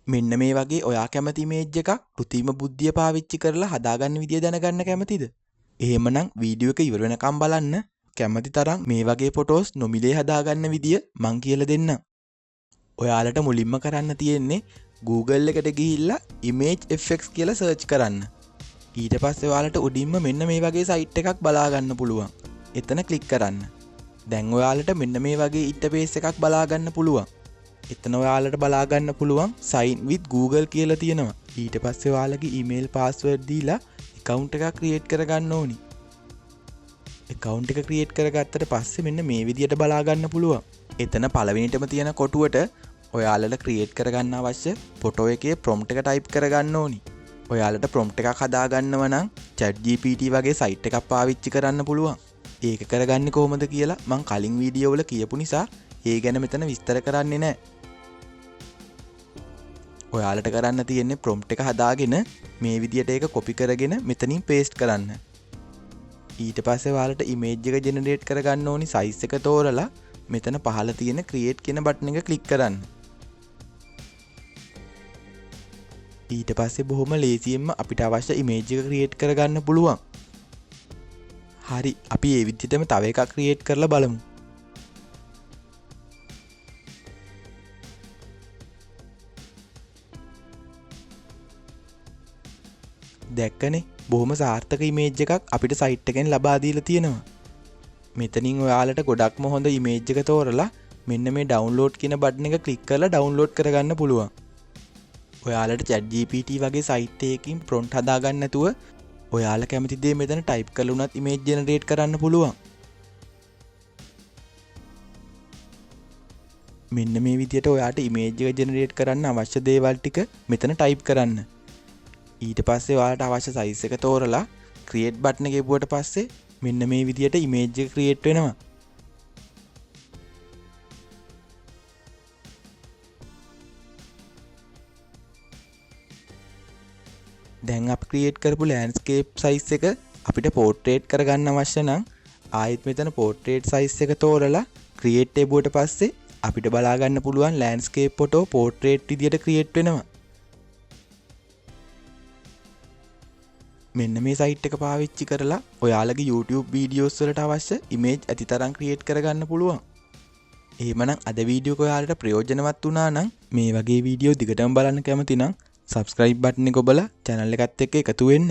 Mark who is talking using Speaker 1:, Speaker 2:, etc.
Speaker 1: මෙන්න මේ වගේ ඔයා කැමති ඉමේජ් එකක් කෘත්‍රිම බුද්ධිය පාවිච්චි කරලා හදාගන්න විදිය දැනගන්න කැමතිද? එහෙමනම් වීඩියෝ එක ඉවර වෙනකම් බලන්න. කැමති තරම් මේ වගේ ෆොටෝස් නොමිලේ හදාගන්න විදිය මං කියලා දෙන්නම්. ඔයාලට මුලින්ම කරන්න තියෙන්නේ Google එකට ගිහිල්ලා ImageFX කියලා සර්ච් කරන්න. ඊට පස්සේ ඔයාලට උඩින්ම මෙන්න මේ වගේ සයිට් එකක් බලා ගන්න පුළුවන්. එතන ක්ලික් කරන්න. දැන් ඔයාලට මෙන්න මේ වගේ ඉන්ටර්ෆේස් එකක් බලා ගන්න පුළුවන්. එතන ඔයාලට බලා ගන්න පුළුවන් sign with Google කියලා තියෙනවා. ඊට පස්සේ ඔයාලගේ email password දීලා account එකක් create කරගන්න ඕනි. account එක create කරගත්තට පස්සේ මෙන්න මේ විදියට බලා ගන්න පුළුවන්. එතන පළවෙනිටම තියෙන කොටුවට ඔයාලට create කරගන්න අවශ්‍ය ෆොටෝ එකේ prompt එක type කරගන්න ඕනි. ඔයාලට prompt එකක් හදාගන්නව නම් ChatGPT වගේ site එකක් පාවිච්චි කරන්න පුළුවන්. ඒක කරගන්නේ කොහොමද කියලා මම කලින් වීඩියෝ වල කියපු නිසා ඒ ගැන මෙතන විස්තර කරන්නේ නැහැ. ඔයාලට කරන්න තියෙන්නේ prompt එක හදාගෙන මේ විදියට ඒක copy කරගෙන මෙතනින් paste කරන්න. ඊට පස්සේ ඔයාලට image එක generate කරගන්න ඕනි size එක තෝරලා මෙතන පහළ තියෙන create කියන button එක click කරන්න. ඊට පස්සේ බොහොම ලේසියෙන්ම අපිට අවශ්‍ය image එක create කරගන්න පුළුවන්. හරි, අපි මේ විදිහටම තව එකක් create කරලා බලමු. දැක්කනේ, බොහොම සාර්ථක image එකක් අපිට site එකෙන් ලබා දීලා තියෙනවා. මෙතනින් ඔයාලට ගොඩක්ම හොඳ image එක තෝරලා මෙන්න මේ download කියන button එක click කරලා download කරගන්න පුළුවන්. ඔයාලට ChatGPT වගේ site එකකින් prompt හදාගන්න නැතුව ඔයාලා කැමති දේ මෙතන type කරලා උනත් image generate කරන්න පුළුවන්. මෙන්න මේ විදියට ඔයාට image එක generate කරන්න අවශ්‍ය දේවල් ටික මෙතන type කරන්න. ඊට පස්සේ ඔයාලට අවශ්‍ය size එක තෝරලා create button එක ගෙවුවට පස්සේ මෙන්න මේ විදියට image එක create වෙනවා. දැන් අපි create කරපු landscape size එක අපිට portrait කරගන්න අවශ්‍ය නම් ආයෙත් මෙතන portrait size එක තෝරලා create ටැබුවට පස්සේ අපිට බලා ගන්න පුළුවන් landscape photo portrait විදියට create වෙනවා. මෙන්න මේ site එක පාවිච්චි කරලා ඔයාලගේ YouTube videos වලට අවශ්‍ය image ඇතිතරම් create කරගන්න පුළුවන්. එහෙමනම් අද වීඩියෝ එක ඔයාලට ප්‍රයෝජනවත් වුණා නම් මේ වගේ වීඩියෝ දිගටම බලන්න කැමති නම් subscribe button එක ඔබලා channel එකත් එක්ක එකතු වෙන්න.